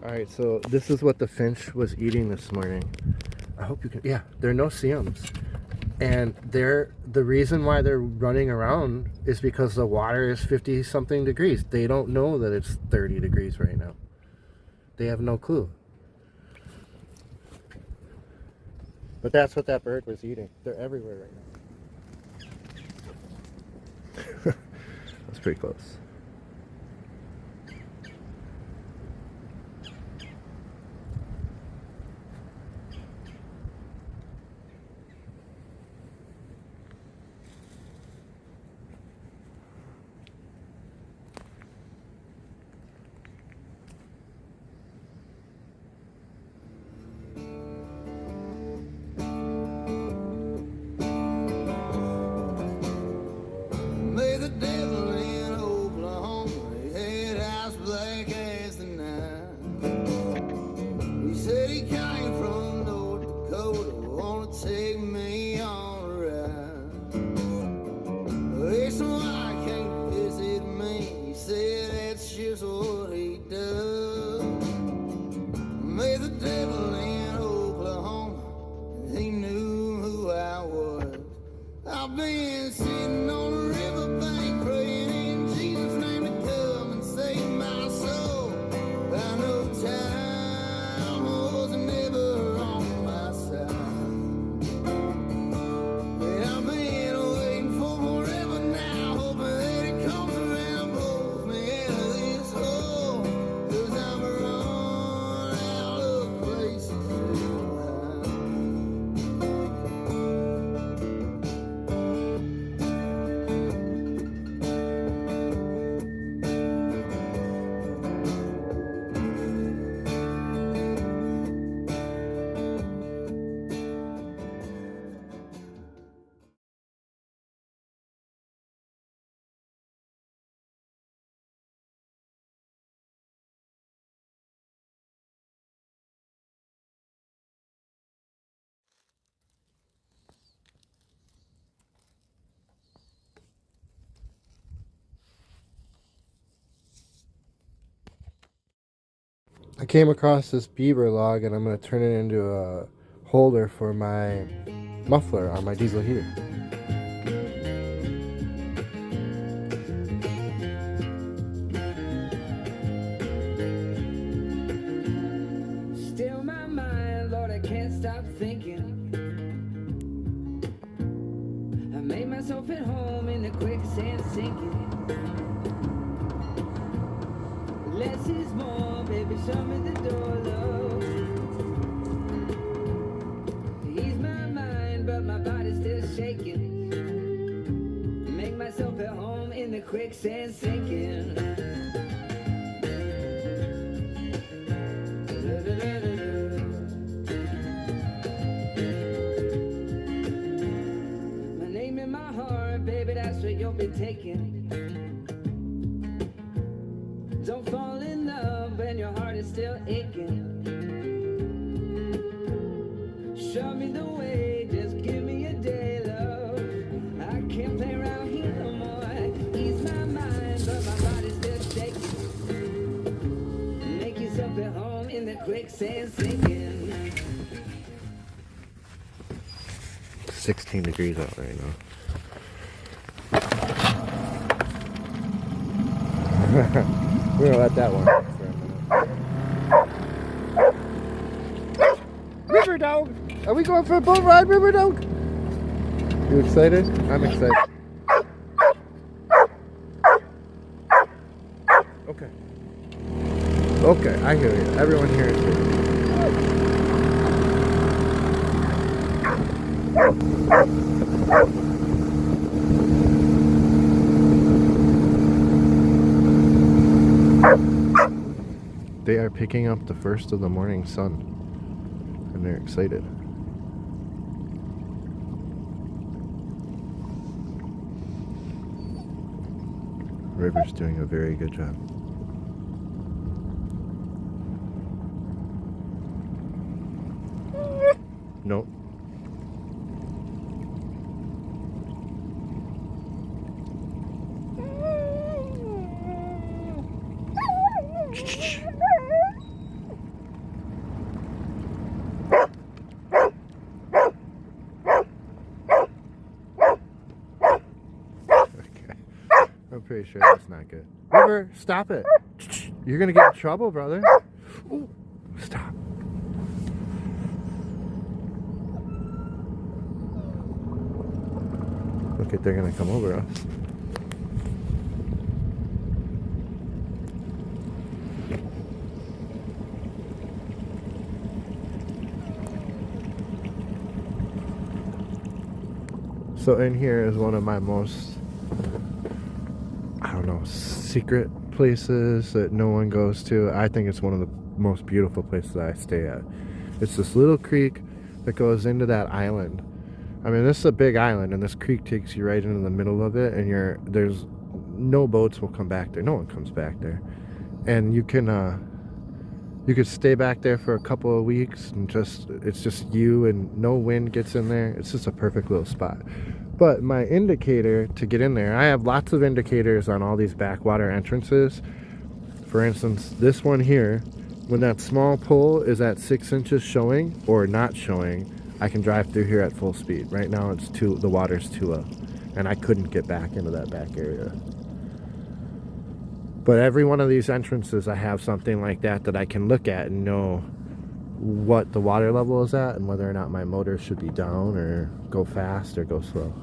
Alright, so this is what the finch was eating this morning. I hope you can, yeah, they're no-see-ums. And the reason why they're running around is because the water is 50-something degrees. They don't know that it's 30 degrees right now. They have no clue. But that's what that bird was eating. They're everywhere right now. That's pretty close. I came across this beaver log and I'm going to turn it into a holder for my muffler on my diesel heater. Still my mind, Lord, I can't stop thinking. I made myself at home in the quicksand sinking. Less is more, baby, show me the door, love. Ease my mind, but my body's still shaking. Make myself at home in the quicksand sinking. My name in my heart, baby, that's what you'll be taking. Don't fall in love when your heart is still aching. Show me the way, just give me a day, love. I can't play around here no more. Ease my mind, but my body's still shaking. Make yourself at home in the quicksand sinking. 16 degrees out right now. We're gonna let that one for a minute. River dog! Are we going for a boat ride, River dog? You excited? I'm excited. Okay. Okay, I hear you. Everyone here is here. They are picking up the first of the morning sun, and they're excited. River's doing a very good job. Nope. pretty sure that's not good. River, stop it. You're going to get in trouble, brother. Ooh, stop. Look at, they're going to come over us. So in here is one of my most, I don't know, secret places that no one goes to. I think it's one of the most beautiful places I stay at. It's this little creek that goes into that island. I mean, this is a big island, and this creek takes you right into the middle of it, and there's no boats will come back there. No one comes back there. And you could stay back there for a couple of weeks, and it's just you, and no wind gets in there. It's just a perfect little spot. But my indicator to get in there, I have lots of indicators on all these backwater entrances. For instance, this one here, when that small pole is at 6 inches showing or not showing, I can drive through here at full speed. Right now the water's too low, and I couldn't get back into that back area. But every one of these entrances, I have something like that I can look at and know what the water level is at and whether or not my motor should be down or go fast or go slow.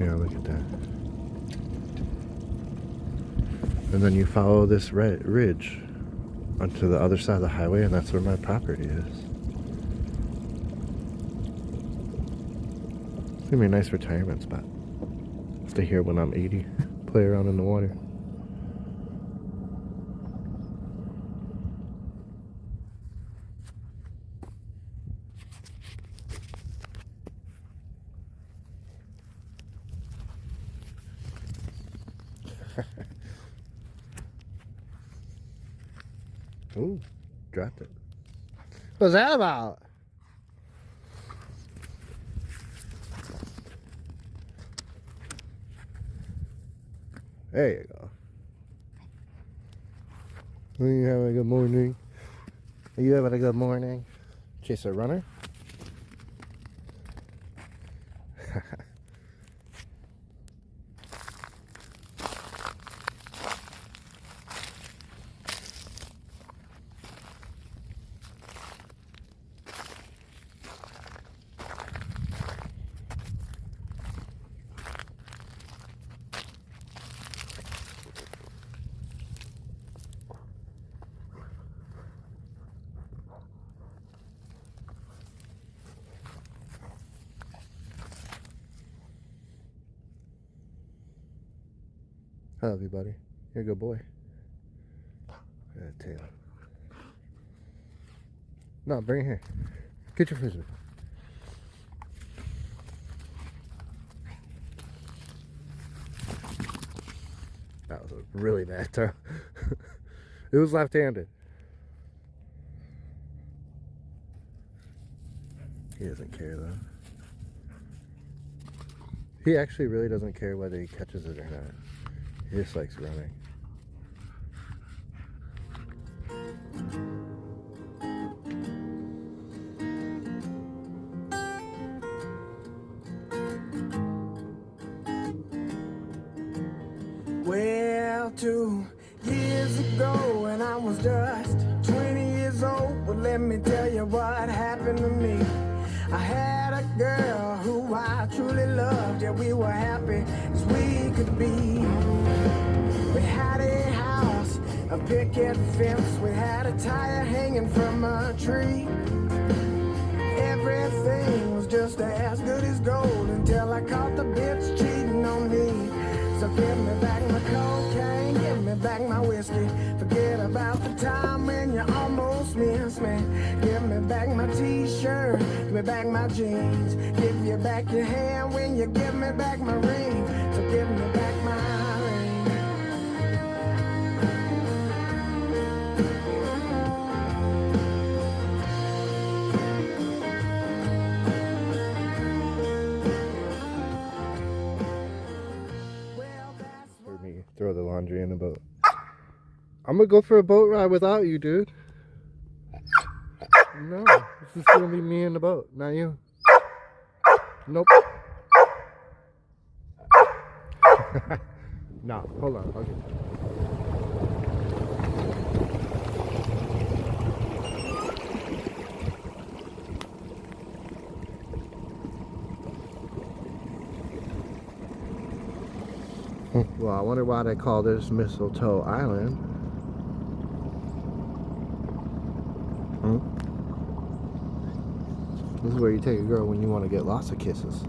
Yeah, look at that. And then you follow this ridge onto the other side of the highway, and that's where my property is. It's gonna be a nice retirement spot. Stay here when I'm 80. Play around in the water. Ooh, dropped it. What's that about? There you go. Are you having a good morning? Are you having a good morning? Chase a runner? I love you, buddy. You're a good boy. Tail. No, bring it here. Get your frisbee. That was a really bad throw. It was left-handed. He doesn't care though. He actually really doesn't care whether he catches it or not. He just likes running. Well, 2 years ago when I was just 20 years old, well, let me tell you what happened to me. I had a girl who I truly loved, yeah, we were happy as we could be. We had a house, a picket fence, we had a tire hanging from a tree. Everything was just as good as gold until I caught the bitch cheating on me. So give me back my cocaine, give me back my whiskey. Forget about the time when you almost missed me. Give me back my t-shirt, give me back my jeans. Give you back your hand when you give me back my ring. So give me back my ring. For me, throw the laundry in a boat. I'm gonna go for a boat ride without you, dude. No, this is gonna be me in the boat, not you. Nope. No, hold on. I'll get Well, I wonder why they call this Mistletoe Island. This is where you take a girl when you want to get lots of kisses.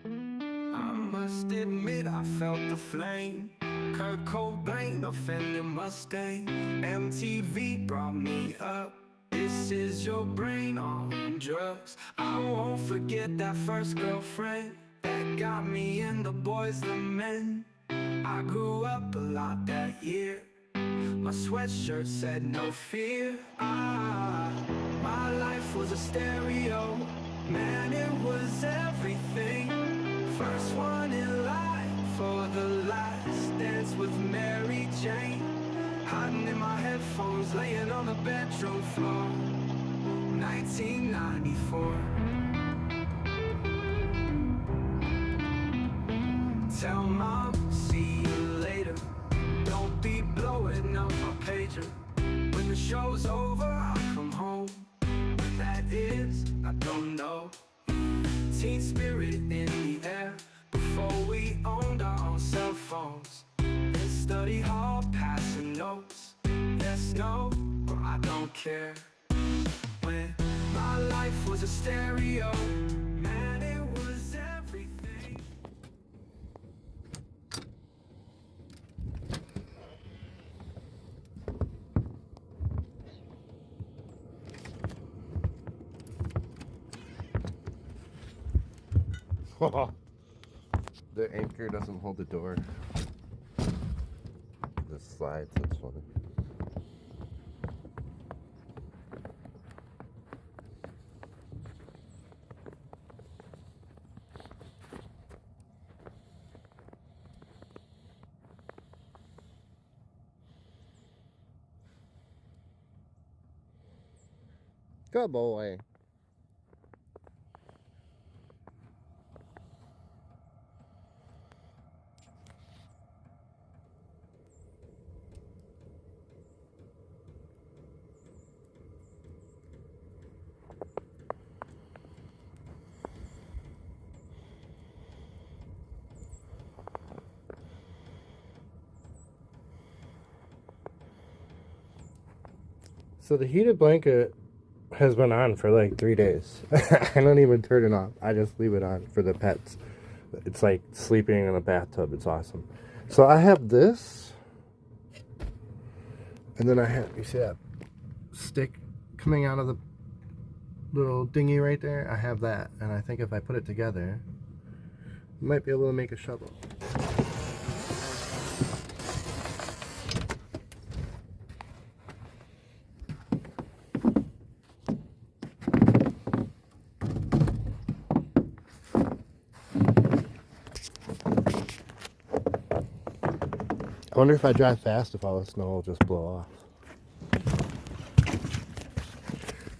I must admit I felt the flame. Kurt Cobain offended Mustang. MTV brought me up. This is your brain on drugs. I won't forget that first girlfriend that got me into Boys the Men. I grew up a lot that year. My sweatshirt said no fear. My life was a stereo. Man, it was everything. First one in line for the last dance with Mary Jane. Hiding in my headphones, laying on the bedroom floor. 1994. Tell mom, see you later. Don't be blowing up my pager. When the show's over, I'll come home. What that is, I don't know. Teen spirit in the air. Before we owned our own cell phones. In study hall, passing notes. Yes, no, or I don't care. When my life was a stereo. Man, it was everything. The anchor doesn't hold the door. This slides, that's funny. Good boy. So the heated blanket has been on for like 3 days. I don't even turn it off. I just leave it on for the pets. It's like sleeping in a bathtub. It's awesome. So I have this. And then I have, you see that stick coming out of the little dinghy right there? I have that. And I think if I put it together, I might be able to make a shovel. I wonder if I drive fast, if all the snow will just blow off.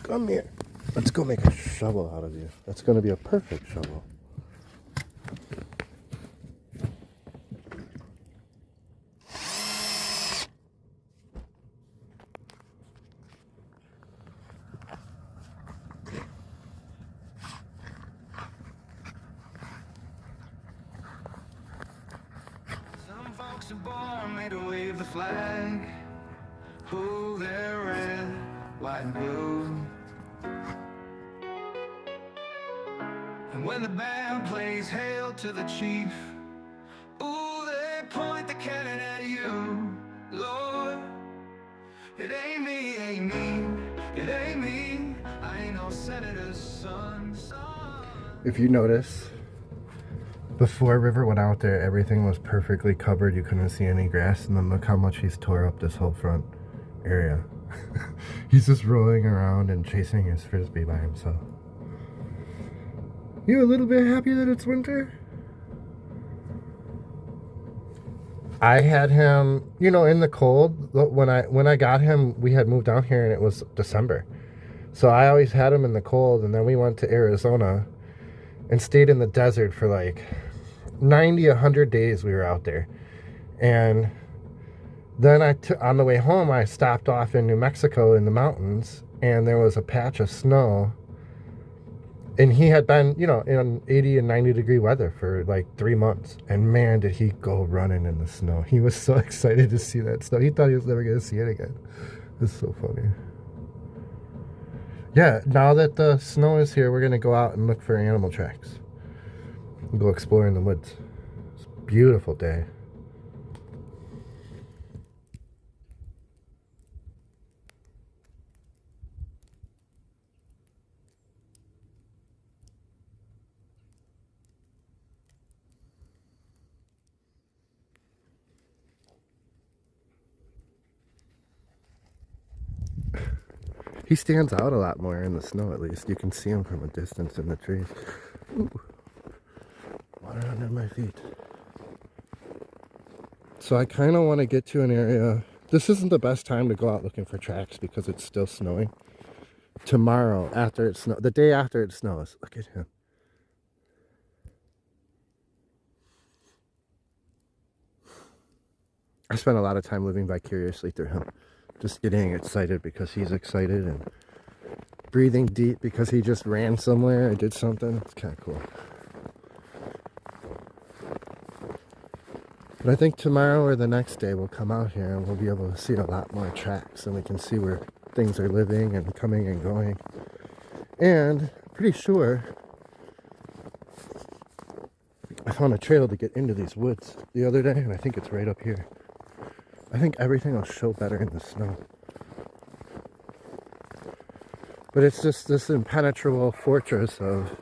Come here. Let's go make a shovel out of you. That's going to be a perfect shovel. Some folks are born made to wave the flag. Pull their red, white and blue. And when the band plays Hail to the Chief, ooh, they point the cannon at you. Lord, it ain't me, ain't me, it ain't me. I ain't no senator's son. If you notice, before River went out there, everything was perfectly covered. You couldn't see any grass. And then look how much he's tore up this whole front area. He's just rolling around and chasing his frisbee by himself. You a little bit happy that it's winter? I had him, you know, in the cold. When I got him, we had moved down here and it was December. So I always had them in the cold, and then we went to Arizona and stayed in the desert for like 90, 100 days we were out there. And then on the way home, I stopped off in New Mexico in the mountains, and there was a patch of snow. And he had been, in 80 and 90 degree weather for like 3 months. And man, did he go running in the snow. He was so excited to see that snow. He thought he was never going to see it again. It's so funny. Yeah, now that the snow is here, we're going to go out and look for animal tracks. We'll go explore in the woods. It's a beautiful day. He stands out a lot more in the snow, at least. You can see him from a distance in the trees. Ooh. Water under my feet. So I kind of want to get to an area. This isn't the best time to go out looking for tracks because it's still snowing. Tomorrow, after it snows, the day after it snows, look at him. I spent a lot of time living vicariously through him. Just getting excited because he's excited and breathing deep because he just ran somewhere or did something. It's kind of cool. But I think tomorrow or the next day we'll come out here and we'll be able to see a lot more tracks, and we can see where things are living and coming and going. And I'm pretty sure I found a trail to get into these woods the other day, and I think it's right up here. I think everything will show better in the snow. But it's just this impenetrable fortress of...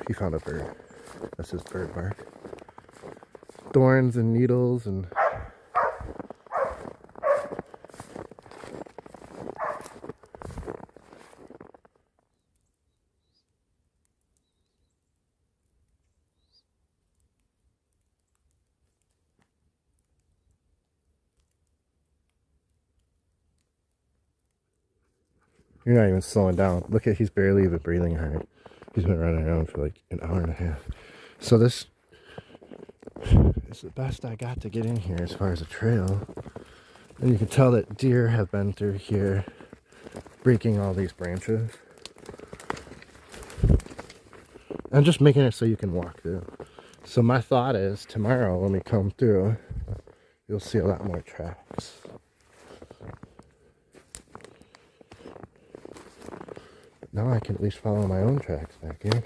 He found a bird. That's his bird bark. Thorns and needles and... You're not even slowing down. Look at, he's barely even breathing hard. He's been running around for like an hour and a half. So this is the best I got to get in here as far as a trail. And you can tell that deer have been through here breaking all these branches. And just making it so you can walk through. So my thought is tomorrow when we come through, you'll see a lot more tracks. Now I can at least follow my own tracks back here.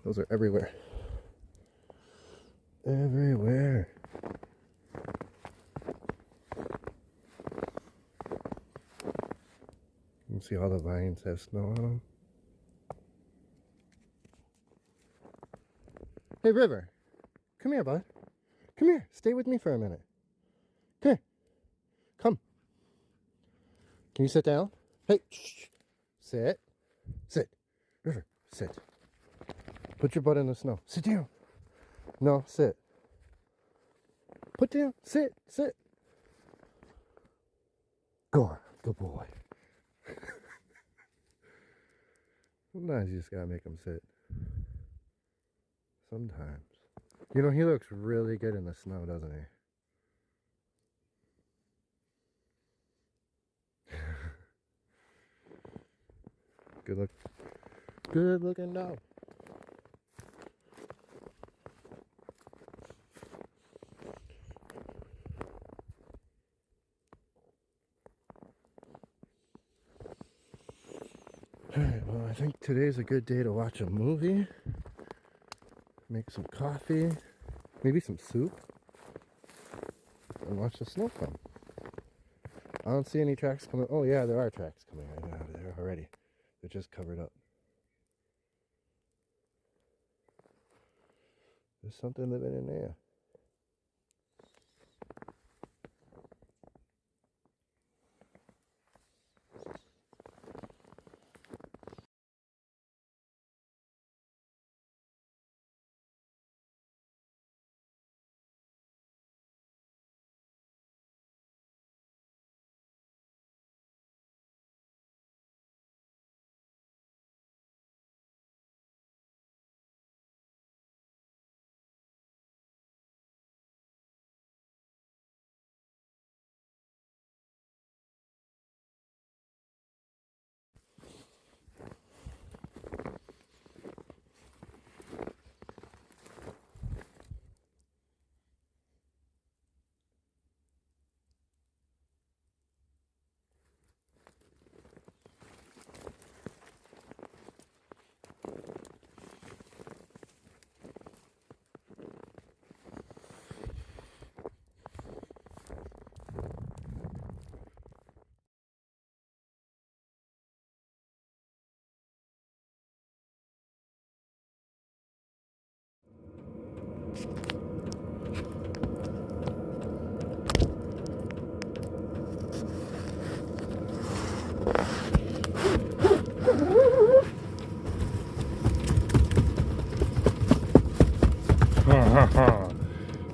Those are everywhere. Everywhere. You can see all the vines have snow on them. Hey, River. Come here, bud. Come here. Stay with me for a minute. Come here. Come. Can you sit down? Hey, shh. Sit. Sit. River, sit. Put your butt in the snow. Sit down. No, sit. Put down. Sit. Sit. Go on. Good boy. Sometimes you just gotta make him sit. Sometimes. You know, he looks really good in the snow, doesn't he? Good look. Good looking dog. Alright, well, I think today's a good day to watch a movie, make some coffee, maybe some soup, and watch the snow come. I don't see any tracks coming. Oh yeah, there are tracks coming right out of there. already. They're just covered up. There's something living in there.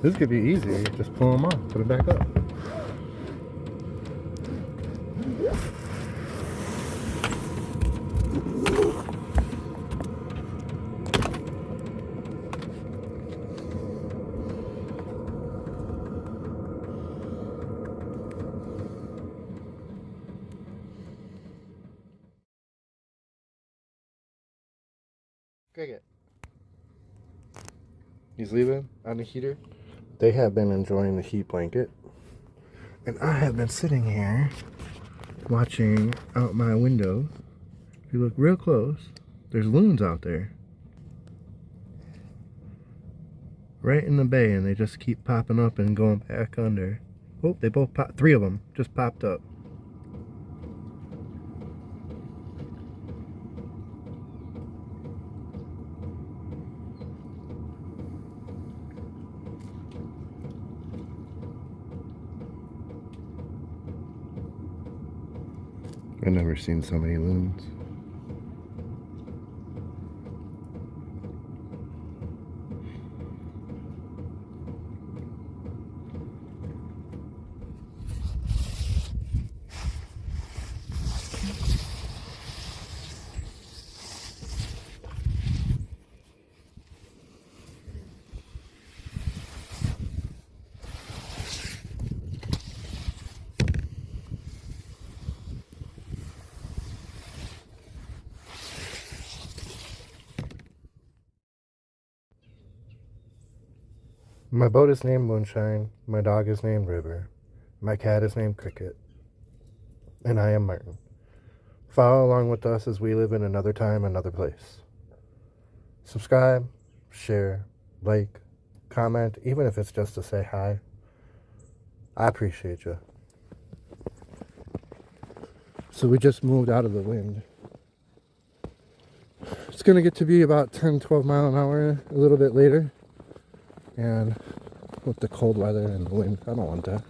This could be easy. Just pull them off, put it back up. Cricket. He's leaving on the heater. They have been enjoying the heat blanket. And I have been sitting here watching out my window. If you look real close, there's loons out there. Right in the bay, and they just keep popping up and going back under. Oh, they both popped. 3 of them just popped up. I've never seen so many loons. My boat is named Moonshine, my dog is named River, my cat is named Cricket, and I am Martin. Follow along with us as we live in another time, another place. Subscribe, share, like, comment, even if it's just to say hi. I appreciate you. So we just moved out of the wind. It's going to get to be about 10, 12 mile an hour a little bit later. And with the cold weather and the wind, I don't want that.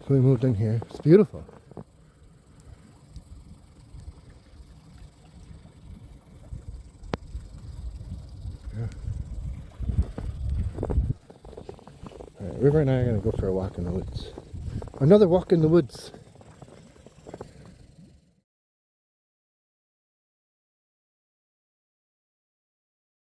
So we moved in here. It's beautiful. Yeah. Alright, River and I are going to go for a walk in the woods. Another walk in the woods.